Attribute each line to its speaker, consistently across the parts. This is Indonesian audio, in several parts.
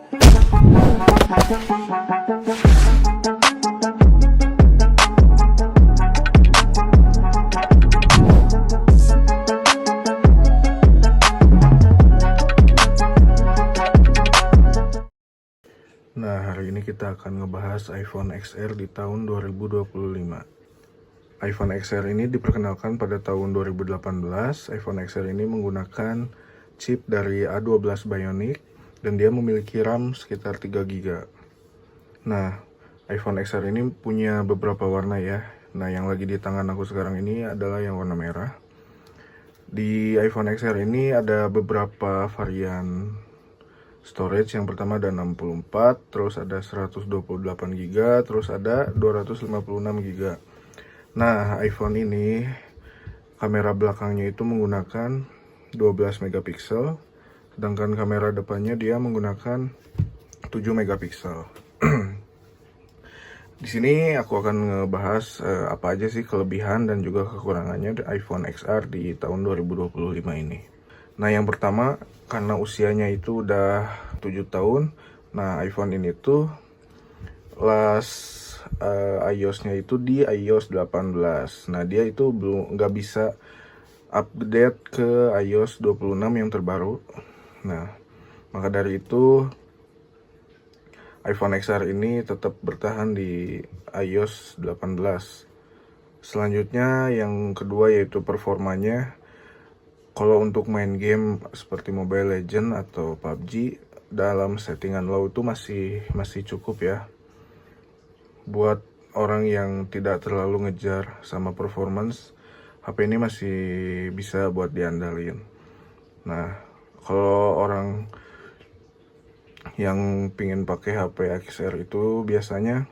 Speaker 1: Nah, hari ini kita akan ngebahas iPhone XR di tahun 2025. iPhone XR ini diperkenalkan pada tahun 2018. iPhone XR ini menggunakan chip dari A12 Bionic dan dia memiliki RAM sekitar 3 GB. Nah, iPhone XR ini punya beberapa warna ya. Nah, yang lagi di tangan aku sekarang ini adalah yang warna merah. Di iPhone XR ini ada beberapa varian storage. Yang pertama ada 64, terus ada 128 GB, terus ada 256 GB. Nah, iPhone ini kamera belakangnya itu menggunakan 12 megapiksel, sedangkan kamera depannya dia menggunakan 7 megapiksel. Di sini aku akan ngebahas apa aja sih kelebihan dan juga kekurangannya iPhone XR di tahun 2025 ini. Nah, yang pertama, karena usianya itu udah 7 tahun, nah iPhone ini tuh iOS-nya itu di iOS 18. Nah, dia itu belum nggak bisa update ke iOS 26 yang terbaru. Nah, maka dari itu iPhone XR ini tetap bertahan di iOS 18. Selanjutnya yang kedua yaitu performanya. Kalau untuk main game seperti Mobile Legends atau PUBG dalam settingan low itu masih cukup ya. Buat orang yang tidak terlalu ngejar sama performance, HP ini masih bisa buat diandalin. Nah, kalau orang yang pingin pakai HP XR itu biasanya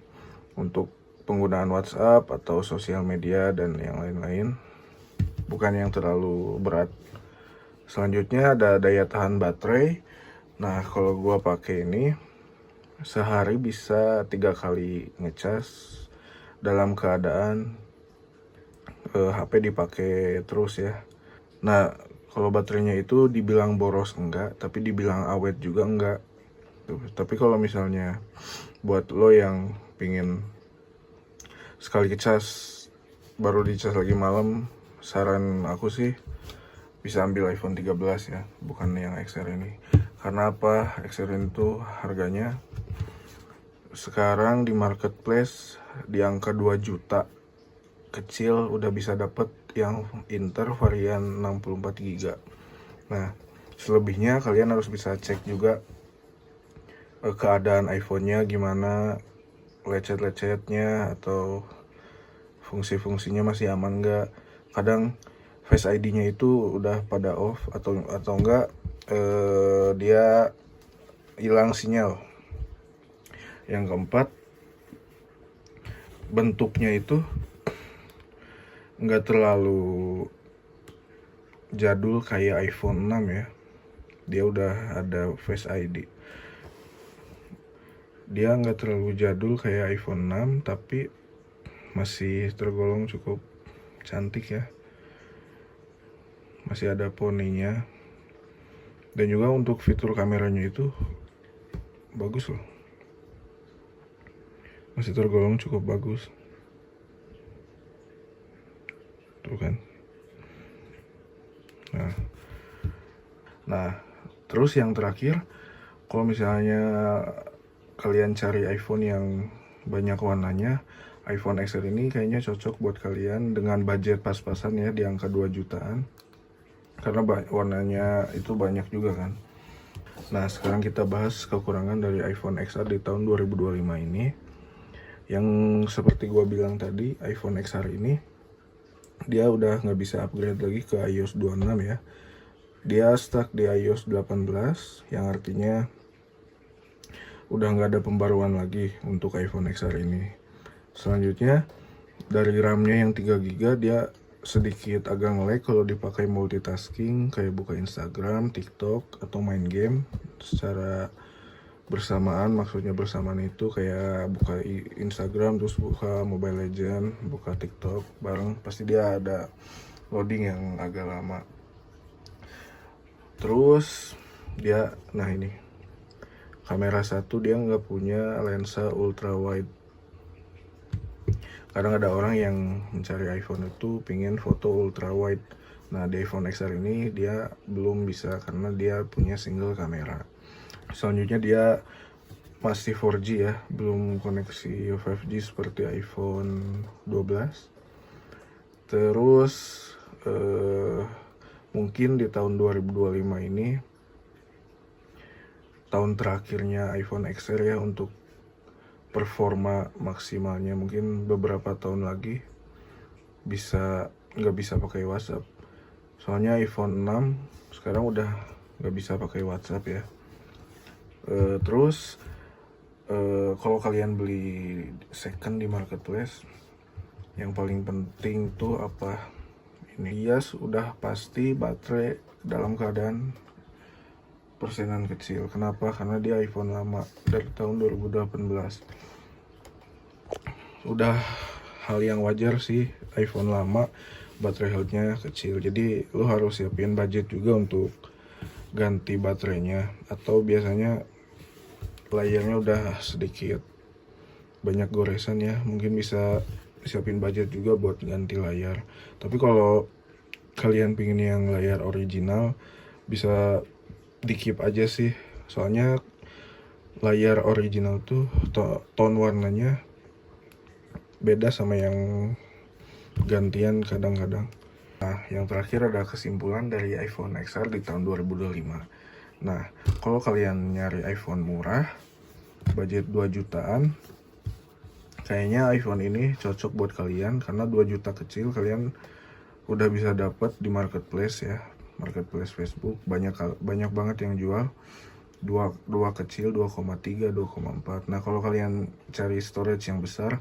Speaker 1: untuk penggunaan WhatsApp atau sosial media dan yang lain-lain, bukan yang terlalu berat. Selanjutnya ada daya tahan baterai. Nah, kalau gua pakai ini sehari bisa 3 kali ngecas dalam keadaan HP dipakai terus ya. Nah, kalau baterainya itu dibilang boros enggak, tapi dibilang awet juga enggak. Tapi kalau misalnya buat lo yang pingin sekali ngecas baru dicas lagi malam, saran aku sih bisa ambil iPhone 13 ya, bukan yang XR ini. Karena apa? XR itu harganya sekarang di marketplace di angka 2 juta. Kecil udah bisa dapet yang Inter varian 64 GB. Nah, selebihnya kalian harus bisa cek juga keadaan iPhone-nya gimana, lecet-lecetnya atau fungsi-fungsinya masih aman nggak. Kadang Face ID-nya itu udah pada off atau enggak dia hilang sinyal. Yang keempat, bentuknya itu enggak terlalu jadul kayak iPhone 6 ya. Dia udah ada Face ID. Dia enggak terlalu jadul kayak iPhone 6 tapi masih tergolong cukup cantik ya. Masih ada poninya. Dan juga untuk fitur kameranya itu bagus loh. Masih tergolong cukup bagus. Tuh kan. Nah, terus yang terakhir, kalau misalnya kalian cari iPhone yang banyak warnanya, iPhone XR ini kayaknya cocok buat kalian dengan budget pas-pasan ya, di angka 2 jutaan. Karena warnanya itu banyak juga kan. Nah, sekarang kita bahas kekurangan dari iPhone XR di tahun 2025 ini. Yang seperti gua bilang tadi, iPhone XR ini dia udah nggak bisa upgrade lagi ke iOS 26 ya. Dia stuck di iOS 18, yang artinya udah nggak ada pembaruan lagi untuk iPhone XR ini. Selanjutnya, dari RAM-nya yang 3 GB dia sedikit agak nge-lag kalau dipakai multitasking kayak buka Instagram, TikTok, atau main game secara bersamaan. Maksudnya bersamaan itu kayak buka Instagram terus buka Mobile Legends, buka TikTok bareng, pasti dia ada loading yang agak lama. Terus dia, nah ini kamera satu dia nggak punya lensa ultra wide. Kadang ada orang yang mencari iPhone itu pingin foto ultra wide. Nah di iPhone XR ini dia belum bisa karena dia punya single kamera. Selanjutnya dia masih 4G ya, belum koneksi 5G seperti iPhone 12. Terus mungkin di tahun 2025 ini tahun terakhirnya iPhone XR ya untuk performa maksimalnya. Mungkin beberapa tahun lagi nggak bisa pakai WhatsApp. Soalnya iPhone 6 sekarang udah nggak bisa pakai WhatsApp ya. Terus kalau kalian beli second di marketplace, yang paling penting tuh apa? Ini udah pasti baterai dalam keadaan persenan kecil. Kenapa? Karena dia iPhone lama dari tahun 2018. Udah hal yang wajar sih, iPhone lama baterai health-nya kecil. Jadi lo harus siapin budget juga untuk ganti baterainya. Atau biasanya layarnya udah sedikit banyak goresan ya, mungkin bisa siapin budget juga buat ganti layar. Tapi kalau kalian pingin yang layar original, bisa di keep aja sih. Soalnya layar original tuh tone warnanya beda sama yang gantian kadang-kadang. Nah, yang terakhir ada kesimpulan dari iPhone XR di tahun 2025. Nah, kalau kalian nyari iPhone murah, budget 2 jutaan, kayaknya iPhone ini cocok buat kalian karena 2 juta kecil kalian udah bisa dapat di marketplace ya. Marketplace Facebook banyak banget yang jual dua kecil 2,3 2,4. Nah, kalau kalian cari storage yang besar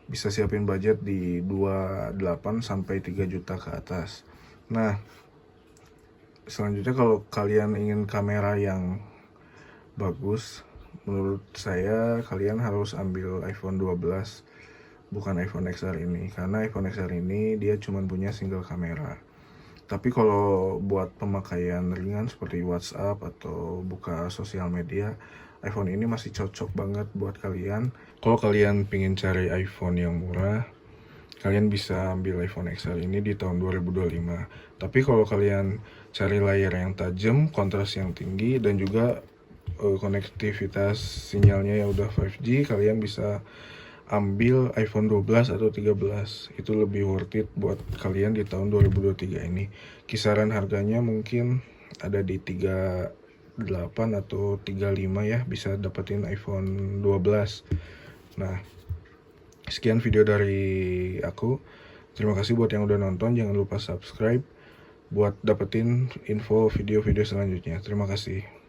Speaker 1: bisa siapin budget di 28 sampai 3 juta ke atas. Nah, selanjutnya kalau kalian ingin kamera yang bagus, menurut saya kalian harus ambil iPhone 12, bukan iPhone XR ini. Karena iPhone XR ini dia cuma punya single kamera. Tapi kalau buat pemakaian ringan seperti WhatsApp atau buka sosial media, iPhone ini masih cocok banget buat kalian. Kalau kalian pingin cari iPhone yang murah, kalian bisa ambil iPhone XR ini di tahun 2025. Tapi kalau kalian cari layar yang tajam, kontras yang tinggi, dan juga konektivitas sinyalnya yang udah 5G, kalian bisa ambil iPhone 12 atau 13. Itu lebih worth it buat kalian di tahun 2023 ini. Kisaran harganya mungkin ada di 38 atau 35 ya, bisa dapetin iPhone 12. Nah, sekian video dari aku. Terima kasih buat yang udah nonton. Jangan lupa subscribe buat dapetin info video-video selanjutnya. Terima kasih.